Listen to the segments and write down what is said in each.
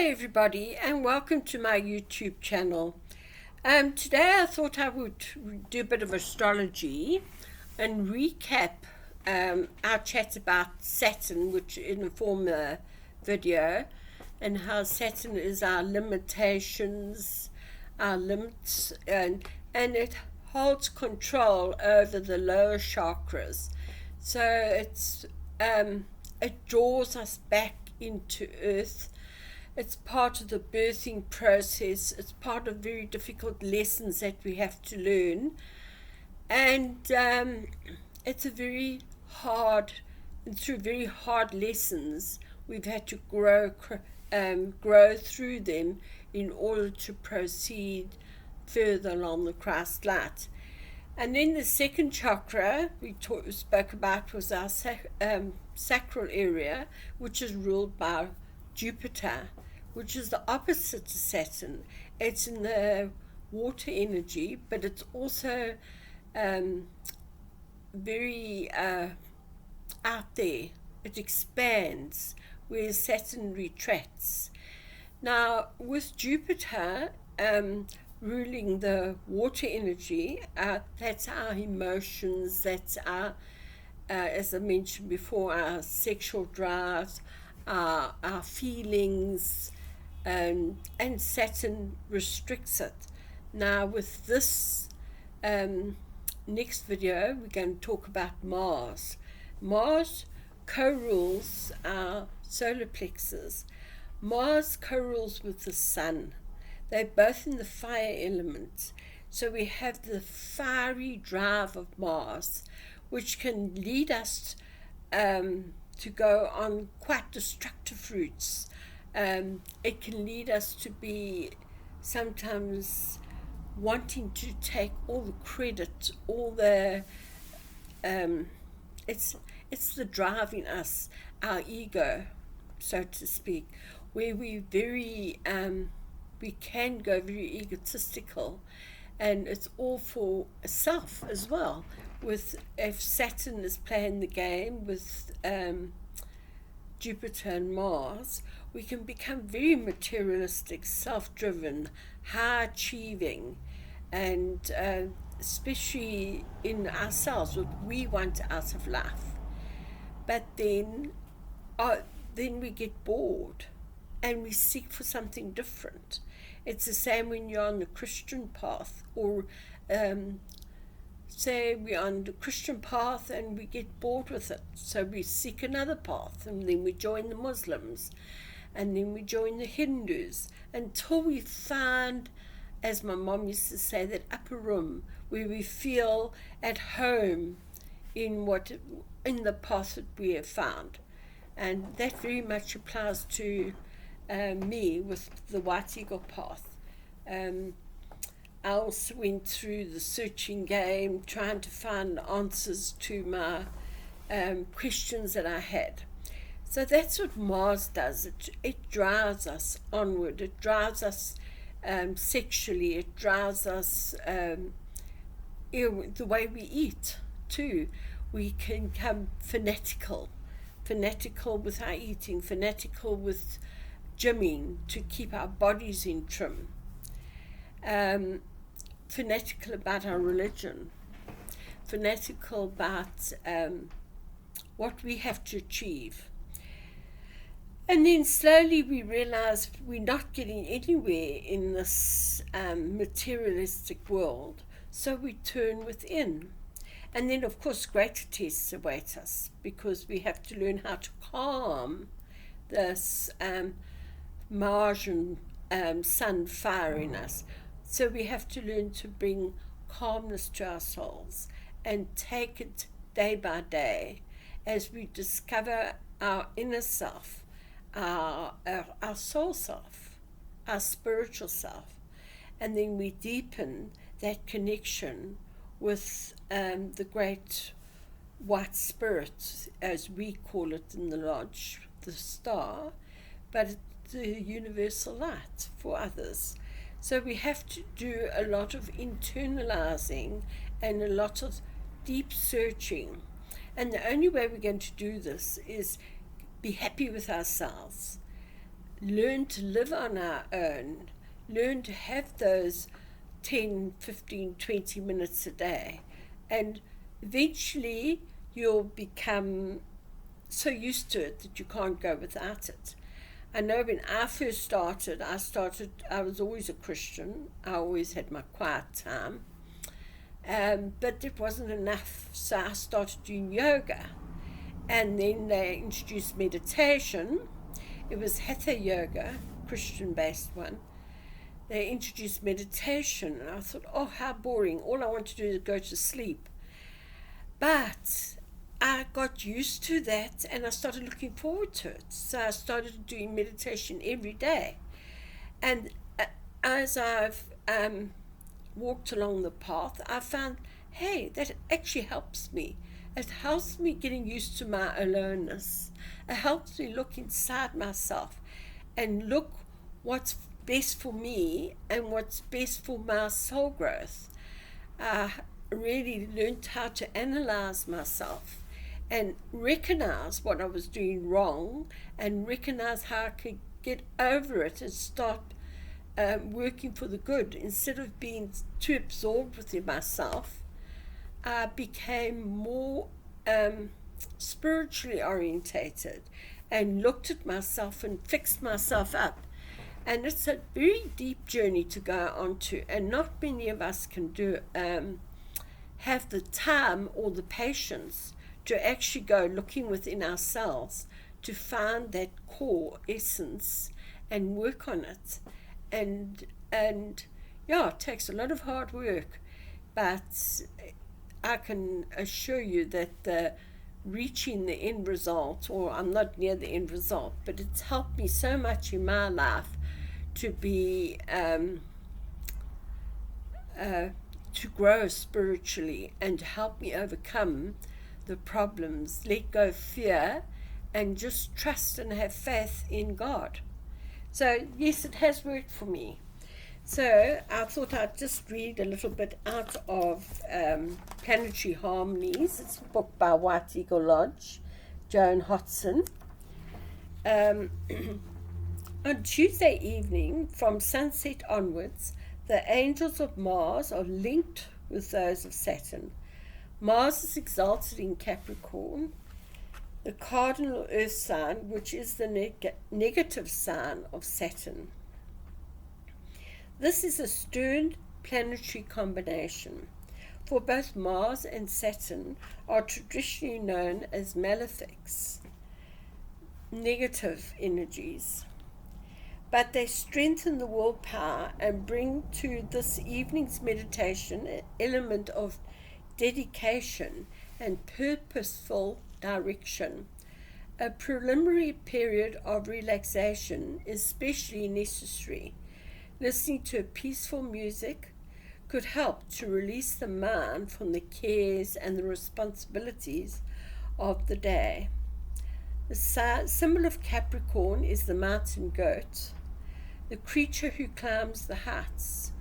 Everybody, and welcome to my YouTube channel. Today I thought I would do a bit of astrology and recap our chat about Saturn, which in a former video, and how Saturn is our limitations, our limits, and it holds control over the lower chakras. So it draws us back into Earth. It's part of the birthing process. It's part of very difficult lessons that we have to learn. And it's a very hard, and through very hard lessons, we've had to grow through them in order to proceed further along the Christ light. And then the second chakra we spoke about was our sacral area, which is ruled by Jupiter, which is the opposite to Saturn. It's in the water energy, but it's also very out there. It expands, whereas Saturn retracts. Now, with Jupiter ruling the water energy, that's our emotions, that's our, as I mentioned before, our sexual drives, our feelings, and Saturn restricts it. Now with this next video, we're going to talk about Mars. Mars co-rules our solar plexus. Mars co-rules with the Sun. They're both in the fire element. So we have the fiery drive of Mars, which can lead us to go on quite destructive routes. It can lead us to be sometimes wanting to take all the credit, all the it's the driving us, our ego, so to speak, where we we can go very egotistical, and it's all for self as well. With if Saturn is playing the game with Jupiter and Mars, we can become very materialistic, self-driven, high-achieving, and especially in ourselves, what we want out of life. But then we get bored, and we seek for something different. It's the same when you're on the Christian path, or say we're on the Christian path and we get bored with it, so we seek another path, and then we join the Muslims, and then we join the Hindus, until we find, as my mom used to say, that upper room where we feel at home in the path that we have found. And that very much applies to me with the White Eagle path. I also went through the searching game, trying to find answers to my questions that I had. So that's what Mars does. It drives us onward. It drives us sexually. It drives us the way we eat too. We can become fanatical with our eating, fanatical with gymming to keep our bodies in trim. Fanatical about our religion, fanatical about what we have to achieve. And then slowly we realize we're not getting anywhere in this materialistic world, so we turn within. And then, of course, greater tests await us, because we have to learn how to calm this Martian sun fire in us. So we have to learn to bring calmness to our souls and take it day by day as we discover our inner self, our soul self, our spiritual self, and then we deepen that connection with the great white spirit, as we call it in the lodge, the star, but the universal light for others. So we have to do a lot of internalizing and a lot of deep searching. And the only way we're going to do this is be happy with ourselves, learn to live on our own, learn to have those 10, 15, 20 minutes a day. And eventually you'll become so used to it that you can't go without it. I know when I first started, I was always a Christian. I always had my quiet time. But it wasn't enough. So I started doing yoga. And then they introduced meditation. It was Hatha yoga, Christian based one. They introduced meditation, and I thought, oh, how boring. All I want to do is go to sleep. But I got used to that, and I started looking forward to it. So I started doing meditation every day. And as I've walked along the path, I found, hey, that actually helps me. It helps me getting used to my aloneness. It helps me look inside myself and look what's best for me and what's best for my soul growth. I really learned how to analyze myself and recognize what I was doing wrong and recognize how I could get over it and start working for the good. Instead of being too absorbed within myself, I became more spiritually orientated and looked at myself and fixed myself up. And it's a very deep journey to go on to, and not many of us can do have the time or the patience to actually go looking within ourselves to find that core essence and work on it. And yeah, it takes a lot of hard work, but I can assure you that reaching the end result, or I'm not near the end result, but it's helped me so much in my life to be to grow spiritually and help me overcome the problems, let go of fear, and just trust and have faith in God. So yes, it has worked for me. So I thought I'd just read a little bit out of Planetary Harmonies. It's a book by White Eagle Lodge, Joan Hodson. On Tuesday evening, from sunset onwards, the angels of Mars are linked with those of Saturn. Mars is exalted in Capricorn, the cardinal earth sign, which is the negative sign of Saturn. This is a stern planetary combination, for both Mars and Saturn are traditionally known as malefics, negative energies. But they strengthen the willpower and bring to this evening's meditation an element of dedication and purposeful direction. A preliminary period of relaxation is especially necessary. Listening to peaceful music could help to release the mind from the cares and the responsibilities of the day. The symbol of Capricorn is the mountain goat, the creature who climbs the heights.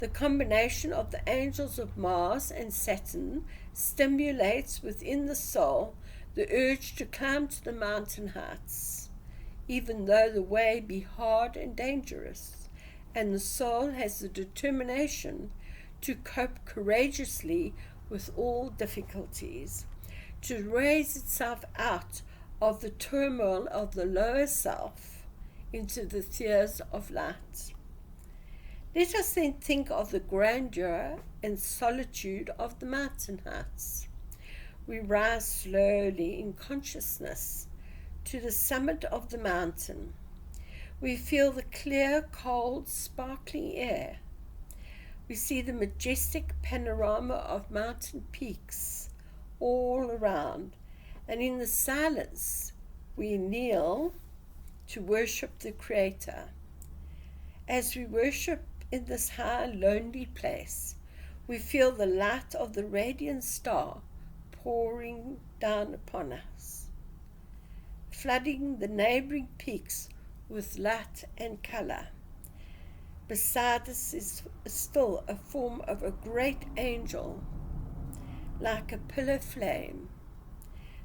The combination of the angels of Mars and Saturn stimulates within the soul the urge to climb to the mountain heights, even though the way be hard and dangerous, and the soul has the determination to cope courageously with all difficulties, to raise itself out of the turmoil of the lower self into the spheres of light. Let us then think of the grandeur and solitude of the mountain heights. We rise slowly in consciousness to the summit of the mountain. We feel the clear, cold, sparkling air. We see the majestic panorama of mountain peaks all around, and in the silence we kneel to worship the Creator. As we worship in this high, lonely place, we feel the light of the radiant star pouring down upon us, flooding the neighboring peaks with light and color. Beside us is still a form of a great angel, like a pillar flame,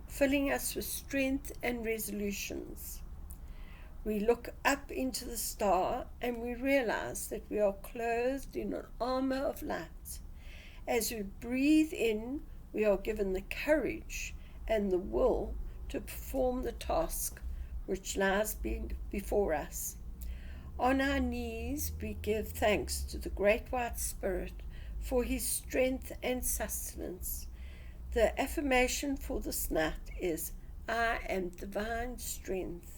filling us with strength and resolutions. We look up into the star and we realize that we are clothed in an armor of light. As we breathe in, we are given the courage and the will to perform the task which lies before us. On our knees, we give thanks to the Great White Spirit for his strength and sustenance. The affirmation for this night is, I am divine strength.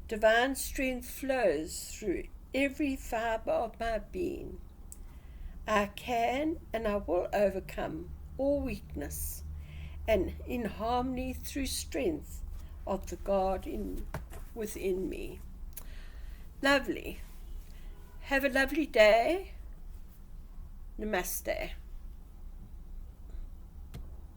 Divine strength flows through every fiber of my being. I can and I will overcome all weakness, and in harmony through strength of the God within me. Lovely. Have a lovely day. Namaste.